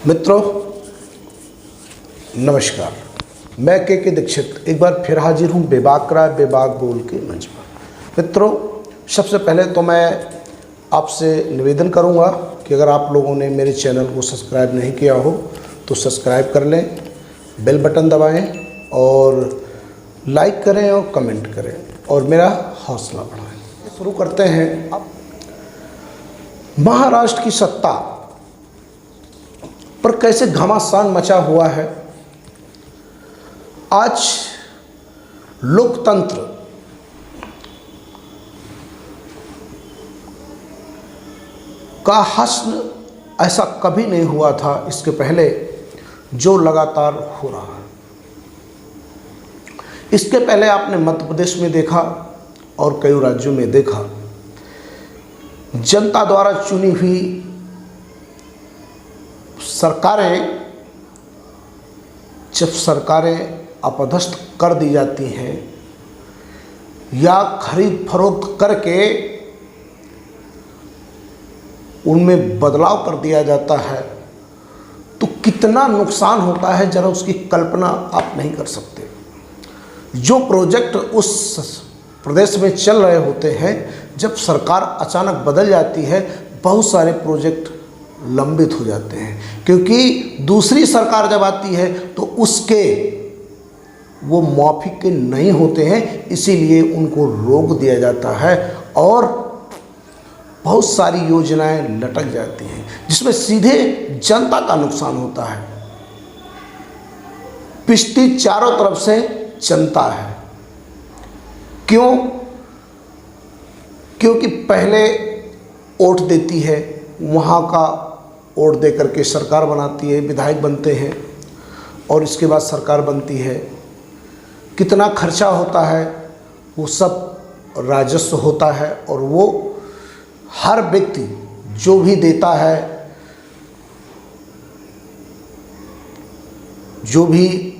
मित्रों नमस्कार, मैं के दीक्षित एक बार फिर हाजिर हूँ बेबाक राय बेबाक बोल के मंच पर। मित्रों, सबसे पहले तो मैं आपसे निवेदन करूँगा कि अगर आप लोगों ने मेरे चैनल को सब्सक्राइब नहीं किया हो तो सब्सक्राइब कर लें, बेल बटन दबाएं और लाइक करें और कमेंट करें और मेरा हौसला बढ़ाएं। शुरू करते हैं। अब महाराष्ट्र की सत्ता पर कैसे घमासान मचा हुआ है। आज लोकतंत्र का हश्र ऐसा कभी नहीं हुआ था इसके पहले जो लगातार हो रहा है। इसके पहले आपने मध्य प्रदेश में देखा और कई राज्यों में देखा, जनता द्वारा चुनी हुई सरकारें जब सरकारें अपदस्थ कर दी जाती हैं या खरीद फरोख्त करके उनमें बदलाव कर दिया जाता है तो कितना नुकसान होता है जरा उसकी कल्पना आप नहीं कर सकते। जो प्रोजेक्ट उस प्रदेश में चल रहे होते हैं, जब सरकार अचानक बदल जाती है बहुत सारे प्रोजेक्ट लंबित हो जाते हैं, क्योंकि दूसरी सरकार जब आती है तो उसके वो मौफिक के नहीं होते हैं, इसीलिए उनको रोक दिया जाता है और बहुत सारी योजनाएं लटक जाती हैं जिसमें सीधे जनता का नुकसान होता है। पिछती चारों तरफ से जनता है। क्यों? क्योंकि पहले वोट देती है, वहाँ का वोट दे करके सरकार बनाती है, विधायक बनते हैं और इसके बाद सरकार बनती है। कितना खर्चा होता है वो सब राजस्व होता है और वो हर व्यक्ति जो भी देता है, जो भी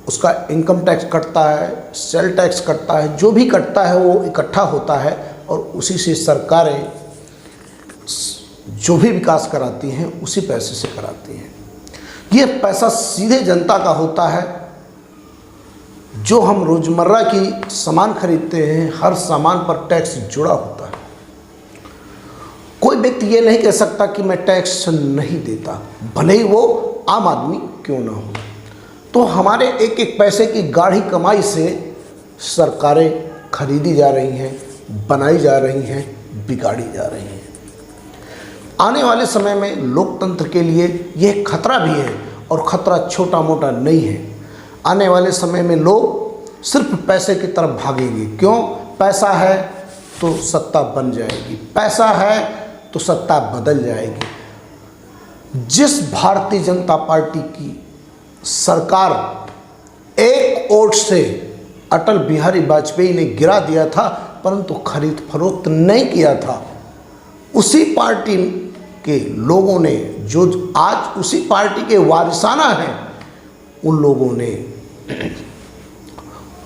उसका इनकम टैक्स कटता है, सेल टैक्स कटता है, जो भी कटता है वो इकट्ठा होता है और उसी से सरकारें जो भी विकास कराती हैं उसी पैसे से कराती हैं। ये पैसा सीधे जनता का होता है। जो हम रोज़मर्रा की सामान खरीदते हैं, हर सामान पर टैक्स जुड़ा होता है। कोई व्यक्ति ये नहीं कह सकता कि मैं टैक्स नहीं देता, भले ही वो आम आदमी क्यों ना हो। तो हमारे एक एक पैसे की गाढ़ी कमाई से सरकारें खरीदी जा रही हैं, बनाई जा रही हैं, बिगाड़ी जा रही हैं। आने वाले समय में लोकतंत्र के लिए यह खतरा भी है और खतरा छोटा मोटा नहीं है। आने वाले समय में लोग सिर्फ पैसे की तरफ भागेंगे। क्यों? पैसा है तो सत्ता बन जाएगी, पैसा है तो सत्ता बदल जाएगी। जिस भारतीय जनता पार्टी की सरकार एक वोट से अटल बिहारी वाजपेयी ने गिरा दिया था परंतु खरीद फरोख्त नहीं किया था, उसी पार्टी के लोगों ने, जो आज उसी पार्टी के वारिसाना हैं, उन लोगों ने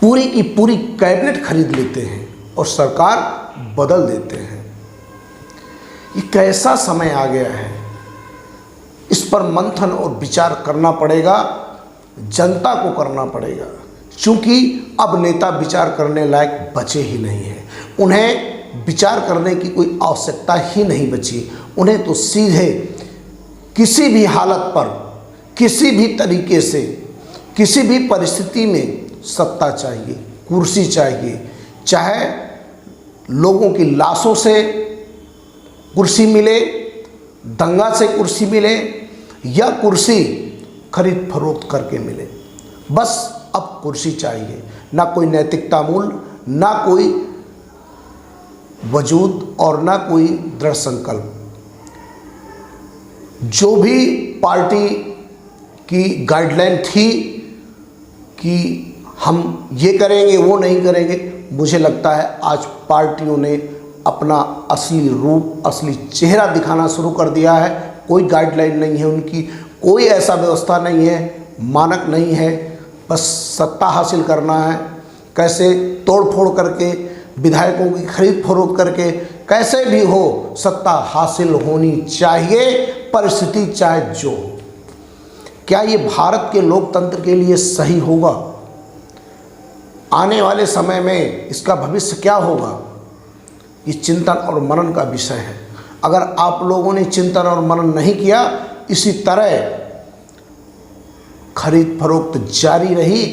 पूरी की पूरी कैबिनेट खरीद लेते हैं और सरकार बदल देते हैं। ये कैसा समय आ गया है, इस पर मंथन और विचार करना पड़ेगा, जनता को करना पड़ेगा। क्योंकि अब नेता विचार करने लायक बचे ही नहीं हैं, उन्हें विचार करने की कोई आवश्यकता ही नहीं बची। उन्हें तो सीधे किसी भी हालत पर, किसी भी तरीके से, किसी भी परिस्थिति में सत्ता चाहिए, कुर्सी चाहिए। चाहे लोगों की लाशों से कुर्सी मिले, दंगा से कुर्सी मिले या कुर्सी खरीद फरोख्त करके मिले, बस अब कुर्सी चाहिए। ना कोई नैतिकता मूल्य, ना कोई वजूद और ना कोई दृढ़ संकल्प। जो भी पार्टी की गाइडलाइन थी कि हम ये करेंगे वो नहीं करेंगे, मुझे लगता है आज पार्टियों ने अपना असली रूप, असली चेहरा दिखाना शुरू कर दिया है। कोई गाइडलाइन नहीं है उनकी, कोई ऐसा व्यवस्था नहीं है, मानक नहीं है, बस सत्ता हासिल करना है। कैसे तोड़ फोड़ करके, विधायकों की खरीद फरोख्त करके, कैसे भी हो सत्ता हासिल होनी चाहिए, परिस्थिति चाहे जो हो। क्या ये भारत के लोकतंत्र के लिए सही होगा? आने वाले समय में इसका भविष्य क्या होगा? ये चिंतन और मनन का विषय है। अगर आप लोगों ने चिंतन और मनन नहीं किया, इसी तरह खरीद फरोख्त जारी रही,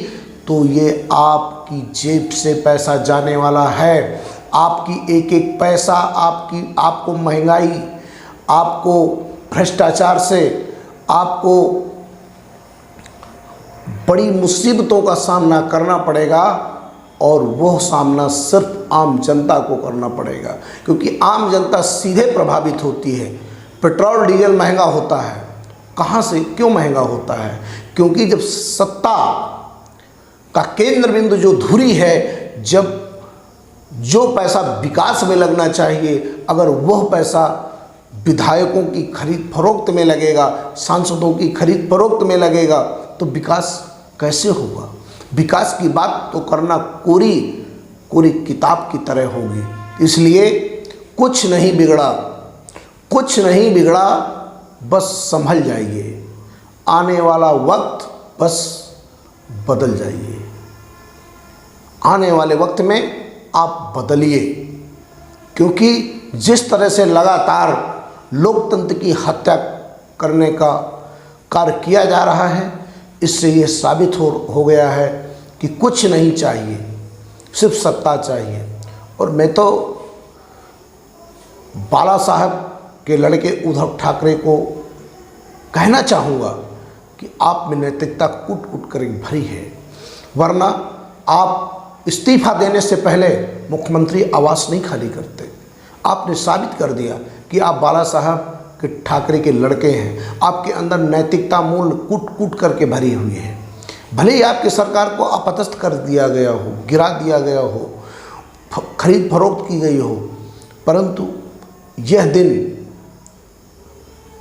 तो ये आपकी जेब से पैसा जाने वाला है। आपकी एक एक पैसा, आपको महंगाई, आपको भ्रष्टाचार से, आपको बड़ी मुसीबतों का सामना करना पड़ेगा, और वह सामना सिर्फ आम जनता को करना पड़ेगा, क्योंकि आम जनता सीधे प्रभावित होती है। पेट्रोल डीजल महंगा होता है, कहाँ से, क्यों महंगा होता है? क्योंकि जब सत्ता का केंद्र बिंदु जो धुरी है, जब जो पैसा विकास में लगना चाहिए, अगर वह पैसा विधायकों की खरीद फरोख्त में लगेगा, सांसदों की खरीद फरोख्त में लगेगा, तो विकास कैसे होगा? विकास की बात तो करना कोरी किताब की तरह होगी। इसलिए कुछ नहीं बिगड़ा, बस संभल जाइए। आने वाला वक्त बस बदल जाइए। आने वाले वक्त में आप बदलिए, क्योंकि जिस तरह से लगातार लोकतंत्र की हत्या करने का कार्य किया जा रहा है, इससे ये साबित हो गया है कि कुछ नहीं चाहिए, सिर्फ सत्ता चाहिए। और मैं तो बाला साहब के लड़के उद्धव ठाकरे को कहना चाहूँगा कि आप में नैतिकता कूट कर भरी है, वरना आप इस्तीफा देने से पहले मुख्यमंत्री आवास नहीं खाली करते। आपने साबित कर दिया कि आप बाला साहब के ठाकरे के लड़के हैं। आपके अंदर नैतिकता मूल कूट करके भरी हुई है। भले ही आपकी सरकार को अपदस्थ कर दिया गया हो, गिरा दिया गया हो, खरीद फरोख्त की गई हो, परंतु यह दिन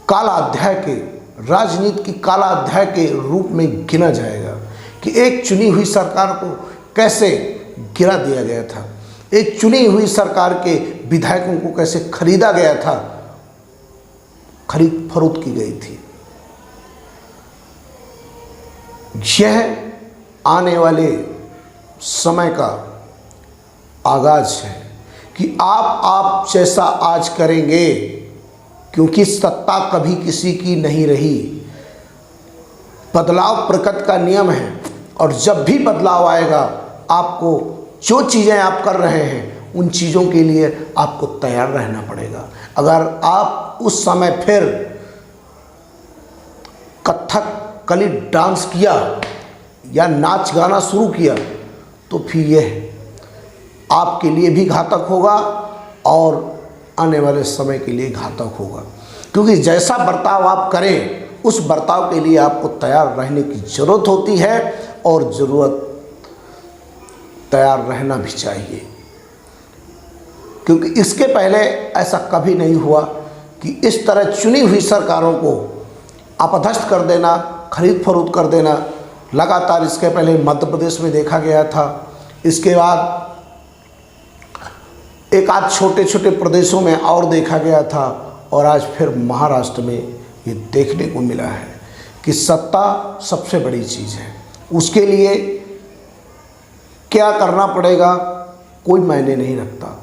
काला अध्याय के, राजनीति की काला अध्याय के रूप में गिना जाएगा कि एक चुनी हुई सरकार को कैसे गिरा दिया गया था, एक चुनी हुई सरकार के विधायकों को कैसे खरीदा गया था, खरीद फरोख्त की गई थी। यह आने वाले समय का आगाज है कि आप जैसा आज करेंगे, क्योंकि सत्ता कभी किसी की नहीं रही। बदलाव प्रकृति का नियम है, और जब भी बदलाव आएगा, आपको जो चीज़ें आप कर रहे हैं उन चीज़ों के लिए आपको तैयार रहना पड़ेगा। अगर आप उस समय फिर कथकली डांस किया या नाच गाना शुरू किया, तो फिर यह आपके लिए भी घातक होगा और आने वाले समय के लिए घातक होगा। क्योंकि जैसा बर्ताव आप करें, उस बर्ताव के लिए आपको तैयार रहने की ज़रूरत होती है, और ज़रूरत तैयार रहना भी चाहिए। क्योंकि इसके पहले ऐसा कभी नहीं हुआ कि इस तरह चुनी हुई सरकारों को अपदस्थ कर देना, खरीद फरोख्त कर देना। लगातार इसके पहले मध्य प्रदेश में देखा गया था, इसके बाद एक आध छोटे छोटे प्रदेशों में और देखा गया था, और आज फिर महाराष्ट्र में ये देखने को मिला है कि सत्ता सबसे बड़ी चीज़ है। उसके लिए क्या करना पड़ेगा कोई मायने नहीं रखता।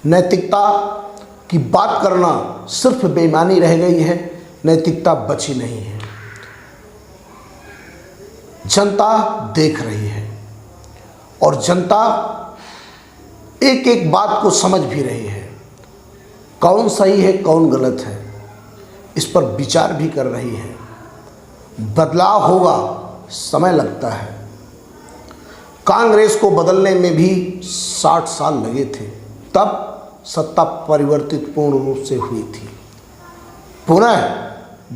नैतिकता की बात करना सिर्फ बेईमानी रह गई है, नैतिकता बची नहीं है। जनता देख रही है, और जनता एक एक बात को समझ भी रही है, कौन सही है कौन गलत है, इस पर विचार भी कर रही है। बदलाव होगा, समय लगता है। कांग्रेस को बदलने में भी 60 साल लगे थे, तब सत्ता परिवर्तित पूर्ण रूप से हुई थी। पुनः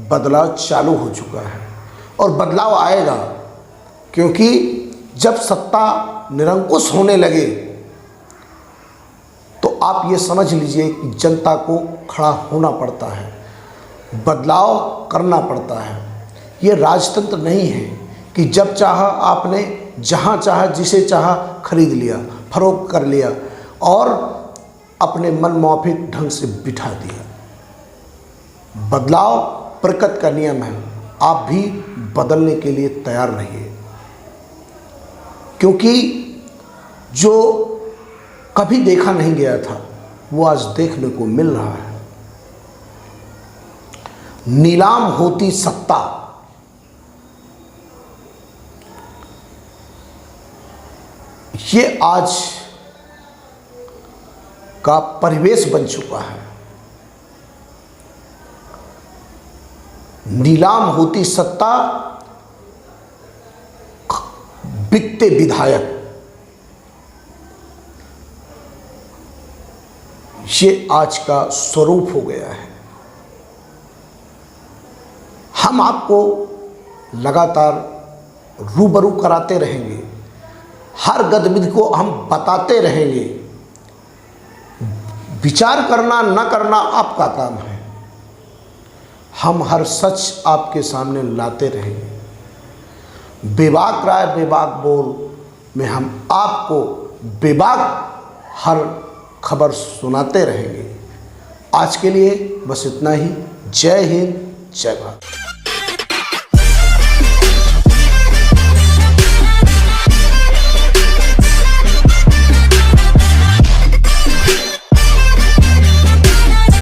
बदलाव चालू हो चुका है, और बदलाव आएगा, क्योंकि जब सत्ता निरंकुश होने लगे, तो आप ये समझ लीजिए कि जनता को खड़ा होना पड़ता है, बदलाव करना पड़ता है। ये राजतंत्र नहीं है कि जब चाहा आपने जहाँ चाहा जिसे चाहा खरीद लिया, फरोख्त कर लिया और अपने मन मौफिक ढंग से बिठा दिया। बदलाव प्रकृति का नियम है। आप भी बदलने के लिए तैयार रहिए, क्योंकि जो कभी देखा नहीं गया था वो आज देखने को मिल रहा है। नीलाम होती सत्ता, ये आज का परिवेश बन चुका है। नीलाम होती सत्ता, बिकते विधायक, ये आज का स्वरूप हो गया है। हम आपको लगातार रूबरू कराते रहेंगे, हर गतिविधि को हम बताते रहेंगे। विचार करना न करना आपका काम है, हम हर सच आपके सामने लाते रहेंगे। बेबाक राय बेबाक बोल में हम आपको बेबाक हर खबर सुनाते रहेंगे। आज के लिए बस इतना ही। जय हिंद, जय भारत।